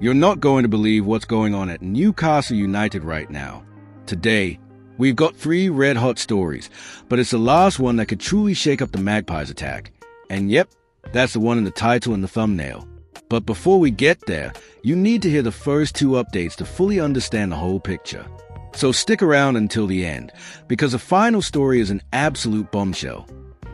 You're not going to believe what's going on at Newcastle United right now. Today, we've got 3 red-hot stories, but it's the last one that could truly shake up the Magpies attack. And yep, that's the one in the title and the thumbnail. But before we get there, you need to hear the first 2 updates to fully understand the whole picture. So stick around until the end, because the final story is an absolute bombshell.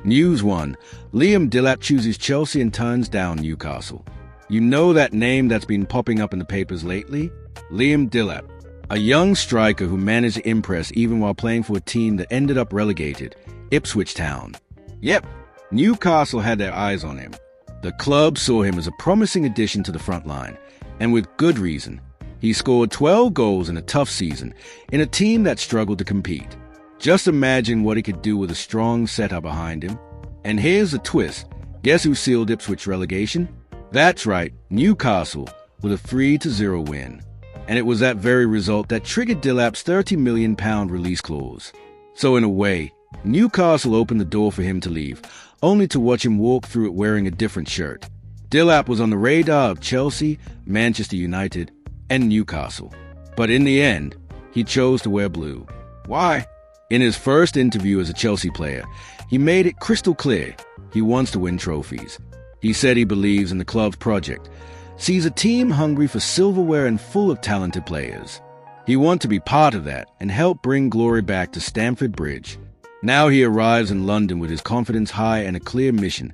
News 1. Delap chooses Chelsea and turns down Newcastle. You know that name that's been popping up in the papers lately? Delap, a young striker who managed to impress even while playing for a team that ended up relegated, Ipswich Town. Yep, Newcastle had their eyes on him. The club saw him as a promising addition to the front line, and with good reason. He scored 12 goals in a tough season in a team that struggled to compete. Just imagine what he could do with a strong setup behind him. And here's the twist. Guess who sealed Ipswich relegation? That's right, Newcastle, with a 3-0 win. And it was that very result that triggered Delap's £30 million release clause. So in a way, Newcastle opened the door for him to leave, only to watch him walk through it wearing a different shirt. Delap was on the radar of Chelsea, Manchester United, and Newcastle. But in the end, he chose to wear blue. Why? In his first interview as a Chelsea player, he made it crystal clear he wants to win trophies. He said he believes in the club's project, sees a team hungry for silverware and full of talented players. He wants to be part of that and help bring glory back to Stamford Bridge. Now he arrives in London with his confidence high and a clear mission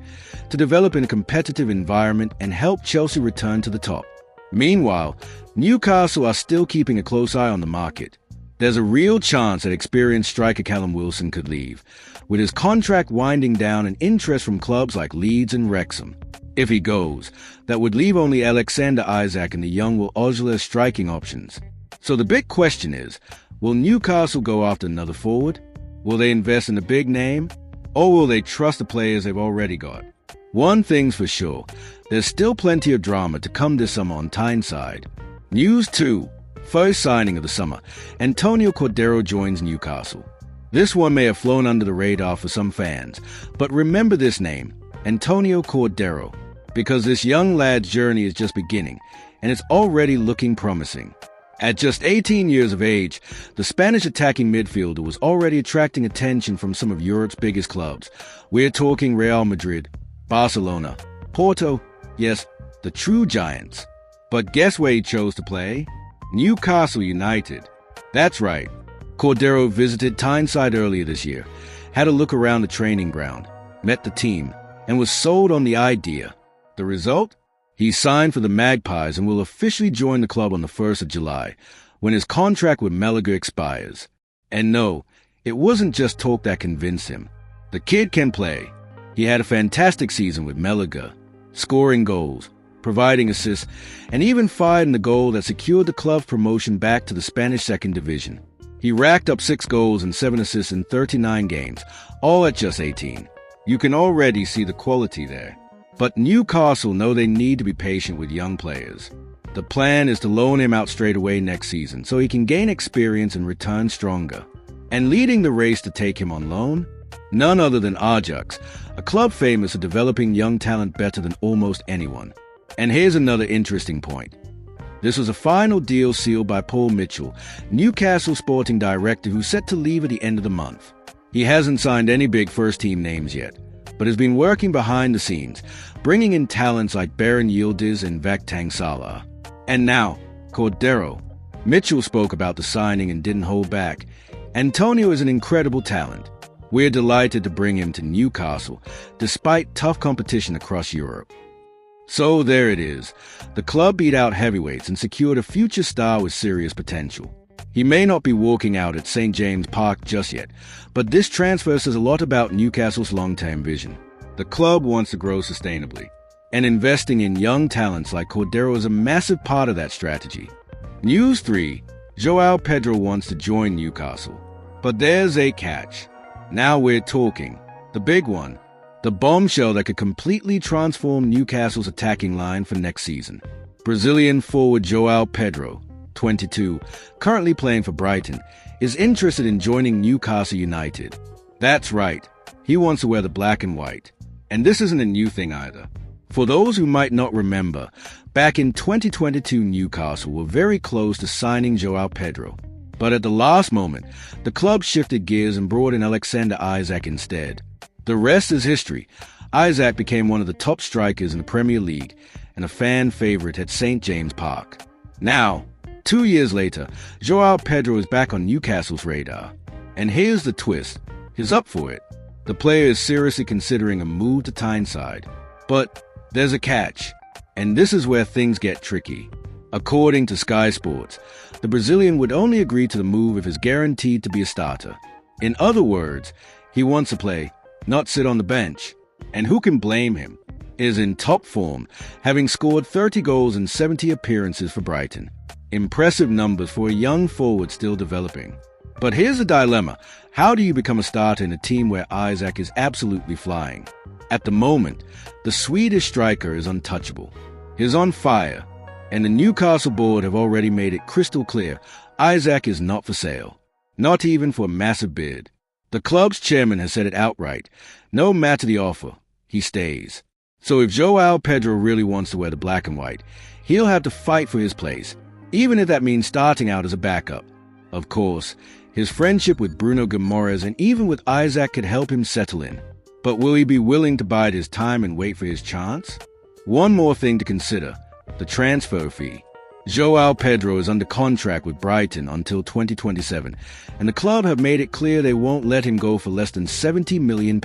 to develop in a competitive environment and help Chelsea return to the top. Meanwhile, Newcastle are still keeping a close eye on the market. There's a real chance that experienced striker Callum Wilson could leave, with his contract winding down and interest from clubs like Leeds and Wrexham. If he goes, that would leave only Alexander Isak and the young Will Osler as striking options. So the big question is, will Newcastle go after another forward? Will they invest in a big name? Or will they trust the players they've already got? One thing's for sure, there's still plenty of drama to come this summer on Tyneside. News 2. First signing of the summer, Antonio Cordero joins Newcastle. This one may have flown under the radar for some fans, but remember this name, Antonio Cordero, because this young lad's journey is just beginning, and it's already looking promising. At just 18 years of age, the Spanish attacking midfielder was already attracting attention from some of Europe's biggest clubs. We're talking Real Madrid, Barcelona, Porto, yes, the true giants. But guess where he chose to play? Newcastle United. That's right. Cordero visited Tyneside earlier this year, had a look around the training ground, met the team, and was sold on the idea. The result? He signed for the Magpies and will officially join the club on the 1st of July, when his contract with Malaga expires. And no, it wasn't just talk that convinced him. The kid can play. He had a fantastic season with Malaga, scoring goals, providing assists, and even fired in the goal that secured the club's promotion back to the Spanish second division. He racked up 6 goals and 7 assists in 39 games, all at just 18. You can already see the quality there. But Newcastle know they need to be patient with young players. The plan is to loan him out straight away next season so he can gain experience and return stronger. And leading the race to take him on loan? None other than Ajax, a club famous for developing young talent better than almost anyone. And here's another interesting point. This was a final deal sealed by Paul Mitchell, Newcastle sporting director, who's set to leave at the end of the month. He hasn't signed any big first-team names yet, but has been working behind the scenes, bringing in talents like Baron Yildiz and Vakhtang Salah. And now, Cordero. Mitchell spoke about the signing and didn't hold back. Antonio is an incredible talent. We're delighted to bring him to Newcastle, despite tough competition across Europe. So there it is. The club beat out heavyweights and secured a future star with serious potential. He may not be walking out at St. James Park just yet, but this transfer says a lot about Newcastle's long-term vision. The club wants to grow sustainably, and investing in young talents like Cordero is a massive part of that strategy. News 3. João Pedro wants to join Newcastle. But there's a catch. Now we're talking. The big one. The bombshell that could completely transform Newcastle's attacking line for next season. Brazilian forward João Pedro, 22, currently playing for Brighton, is interested in joining Newcastle United. That's right, he wants to wear the black and white. And this isn't a new thing either. For those who might not remember, back in 2022 Newcastle were very close to signing João Pedro. But at the last moment, the club shifted gears and brought in Alexander Isak instead. The rest is history. Isak became one of the top strikers in the Premier League and a fan favourite at St James Park. Now, 2 years later, João Pedro is back on Newcastle's radar. And here's the twist. He's up for it. The player is seriously considering a move to Tyneside. But there's a catch. And this is where things get tricky. According to Sky Sports, the Brazilian would only agree to the move if he's guaranteed to be a starter. In other words, he wants to play, not sit on the bench. And who can blame him? He is in top form, having scored 30 goals in 70 appearances for Brighton. Impressive numbers for a young forward still developing. But here's the dilemma. How do you become a starter in a team where Isak is absolutely flying? At the moment, the Swedish striker is untouchable. He's on fire, and the Newcastle board have already made it crystal clear Isak is not for sale. Not even for a massive bid. The club's chairman has said it outright. No matter the offer, he stays. So if João Pedro really wants to wear the black and white, he'll have to fight for his place, even if that means starting out as a backup. Of course, his friendship with Bruno Guimaraes and even with Isak could help him settle in. But will he be willing to bide his time and wait for his chance? One more thing to consider, the transfer fee. João Pedro is under contract with Brighton until 2027, and the club have made it clear they won't let him go for less than £70 million.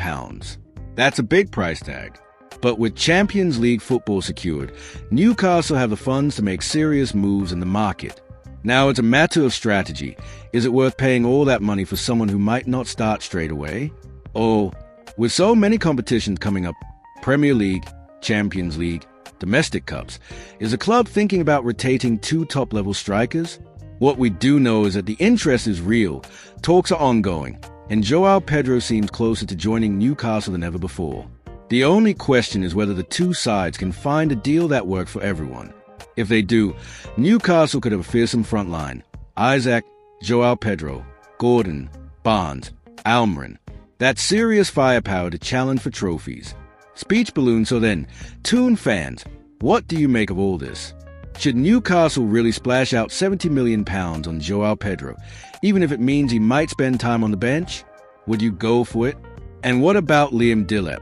That's a big price tag. But with Champions League football secured, Newcastle have the funds to make serious moves in the market. Now it's a matter of strategy. Is it worth paying all that money for someone who might not start straight away? Or, with so many competitions coming up, Premier League, Champions League, domestic cups, is the club thinking about rotating 2 top-level strikers? What we do know is that the interest is real, talks are ongoing, and João Pedro seems closer to joining Newcastle than ever before. The only question is whether the two sides can find a deal that works for everyone. If they do, Newcastle could have a fearsome front line. Isak, João Pedro, Gordon, Barnes, Almiron. That's serious firepower to challenge for trophies. Speech balloon. So then, Toon fans, what do you make of all this? Should Newcastle really splash out £70 million on João Pedro, even if it means he might spend time on the bench? Would you go for it? And what about Liam Delap?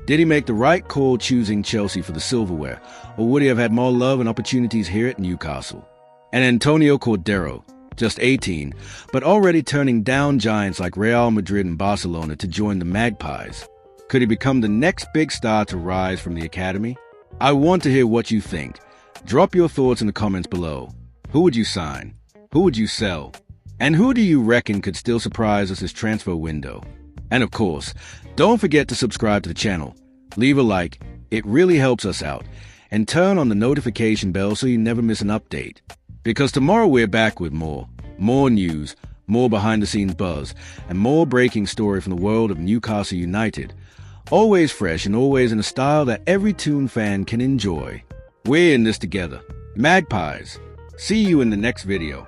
Did he make the right call choosing Chelsea for the silverware, or would he have had more love and opportunities here at Newcastle? And Antonio Cordero, just 18, but already turning down giants like Real Madrid and Barcelona to join the Magpies. Could he become the next big star to rise from the academy? I want to hear what you think. Drop your thoughts in the comments below. Who would you sign? Who would you sell? And who do you reckon could still surprise us this transfer window? And of course, don't forget to subscribe to the channel. Leave a like, it really helps us out. And turn on the notification bell so you never miss an update. Because tomorrow we're back with more news, more behind-the-scenes buzz, and more breaking story from the world of Newcastle United. Always fresh and always in a style that every Toon fan can enjoy. We're in this together. Magpies. See you in the next video.